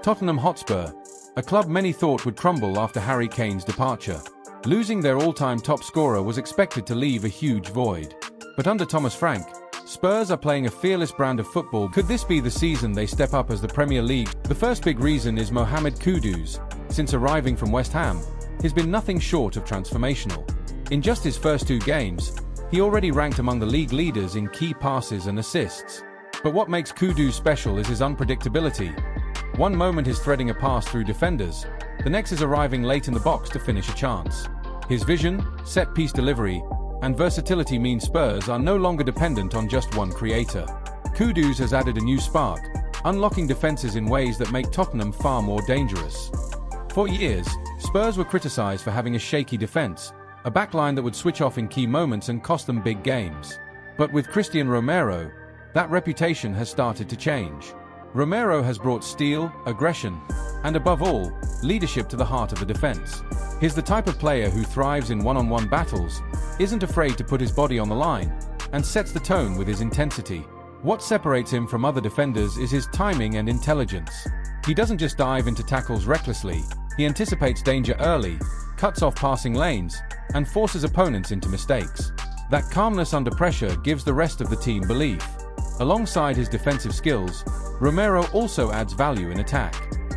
Tottenham Hotspur, a club many thought would crumble after Harry Kane's departure. Losing their all-time top scorer was expected to leave a huge void. But under Thomas Frank, Spurs are playing a fearless brand of football. Could this be the season they step up as the Premier League? The first big reason is Mohammed Kudus. Since arriving from West Ham, he's been nothing short of transformational. In just his first 2 games, he already ranked among the league leaders in key passes and assists. But what makes Kudus special is his unpredictability. One moment he's threading a pass through defenders, the next is arriving late in the box to finish a chance. His vision, set-piece delivery, and versatility mean Spurs are no longer dependent on just one creator. Kudus has added a new spark, unlocking defenses in ways that make Tottenham far more dangerous. For years, Spurs were criticised for having a shaky defence, a backline that would switch off in key moments and cost them big games. But with Romero, that reputation has started to change. Romero has brought steel, aggression, and above all, leadership to the heart of the defence. He's the type of player who thrives in one-on-one battles, isn't afraid to put his body on the line, and sets the tone with his intensity. What separates him from other defenders is his timing and intelligence. He doesn't just dive into tackles recklessly, he anticipates danger early, cuts off passing lanes, and forces opponents into mistakes. That calmness under pressure gives the rest of the team belief. Alongside his defensive skills, Romero also adds value in attack.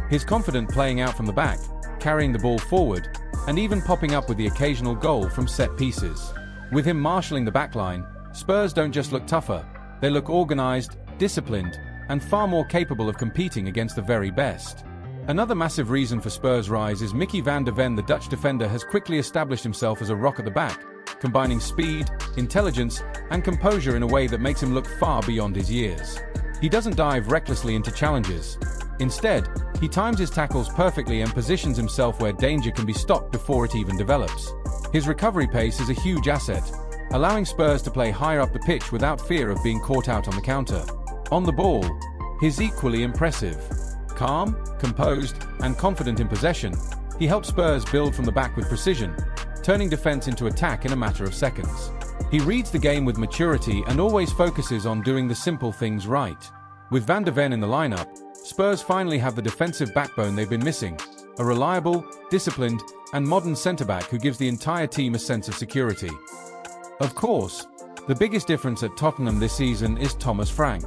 His confident playing out from the back, carrying the ball forward, and even popping up with the occasional goal from set pieces. With him marshalling the backline, Spurs don't just look tougher, they look organised, disciplined, and far more capable of competing against the very best. Another massive reason for Spurs' rise is Mickey van de Ven. The Dutch defender has quickly established himself as a rock at the back, combining speed, intelligence, and composure in a way that makes him look far beyond his years. He doesn't dive recklessly into challenges. Instead, he times his tackles perfectly and positions himself where danger can be stopped before it even develops. His recovery pace is a huge asset, allowing Spurs to play higher up the pitch without fear of being caught out on the counter. On the ball, he's equally impressive. Calm, composed, and confident in possession, he helps Spurs build from the back with precision, turning defense into attack in a matter of seconds. He reads the game with maturity and always focuses on doing the simple things right. With Van de Ven in the lineup, Spurs finally have the defensive backbone they've been missing, a reliable, disciplined, and modern centre-back who gives the entire team a sense of security. Of course, the biggest difference at Tottenham this season is Thomas Frank.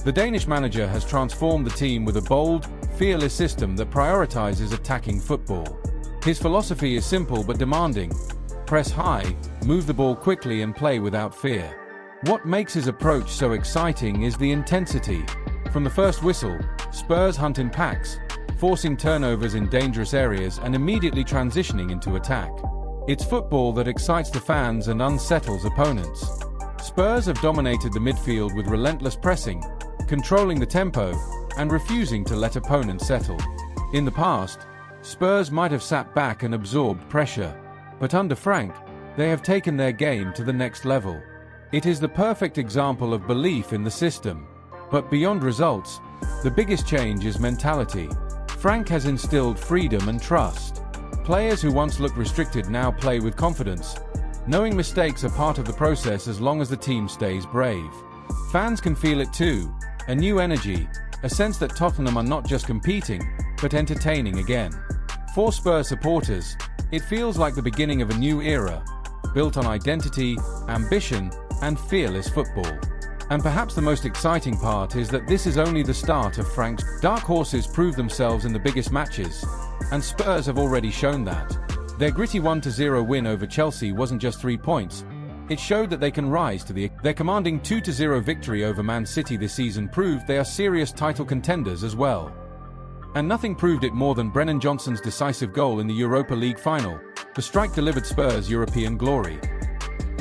The Danish manager has transformed the team with a bold, fearless system that prioritizes attacking football. His philosophy is simple but demanding: press high, move the ball quickly and play without fear. What makes his approach so exciting is the intensity. From the first whistle, Spurs hunt in packs, forcing turnovers in dangerous areas and immediately transitioning into attack. It's football that excites the fans and unsettles opponents. Spurs have dominated the midfield with relentless pressing, controlling the tempo, and refusing to let opponents settle. In the past, Spurs might have sat back and absorbed pressure, but under Frank, they have taken their game to the next level. It is the perfect example of belief in the system. But beyond results, the biggest change is mentality. Frank has instilled freedom and trust. Players who once looked restricted now play with confidence, knowing mistakes are part of the process as long as the team stays brave. Fans can feel it too, a new energy, a sense that Tottenham are not just competing, but entertaining again. For Spurs supporters, it feels like the beginning of a new era, built on identity, ambition, and fearless football. And perhaps the most exciting part is that this is only the start of Frank's. Dark horses prove themselves in the biggest matches, and Spurs have already shown that. Their gritty 1-0 win over Chelsea wasn't just 3 points, it showed that they can rise to their commanding 2-0 victory over Man City this season proved they are serious title contenders as well. And nothing proved it more than Brennan Johnson's decisive goal in the Europa League final. The strike delivered Spurs European glory.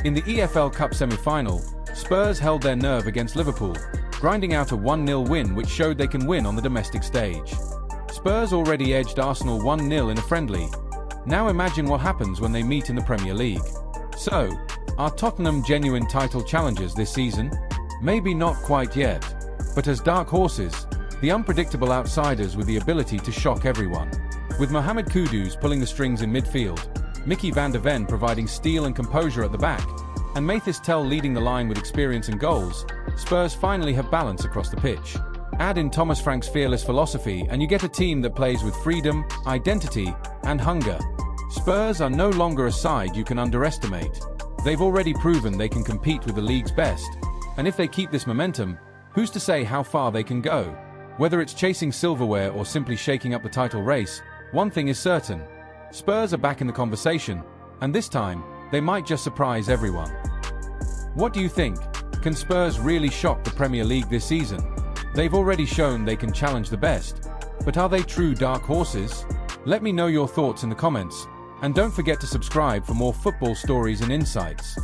In the EFL Cup semi-final, Spurs held their nerve against Liverpool, grinding out a 1-0 win which showed they can win on the domestic stage. Spurs already edged Arsenal 1-0 in a friendly. Now imagine what happens when they meet in the Premier League. So, are Tottenham genuine title challengers this season? Maybe not quite yet. But as dark horses, the unpredictable outsiders with the ability to shock everyone. With Mohammed Kudus pulling the strings in midfield, Mickey van de Ven providing steel and composure at the back, and Mathis Tel leading the line with experience and goals, Spurs finally have balance across the pitch. Add in Thomas Frank's fearless philosophy and you get a team that plays with freedom, identity, and hunger. Spurs are no longer a side you can underestimate. They've already proven they can compete with the league's best. And if they keep this momentum, who's to say how far they can go? Whether it's chasing silverware or simply shaking up the title race, one thing is certain. Spurs are back in the conversation, and this time, they might just surprise everyone. What do you think? Can Spurs really shock the Premier League this season? They've already shown they can challenge the best. But are they true dark horses? Let me know your thoughts in the comments. And don't forget to subscribe for more football stories and insights.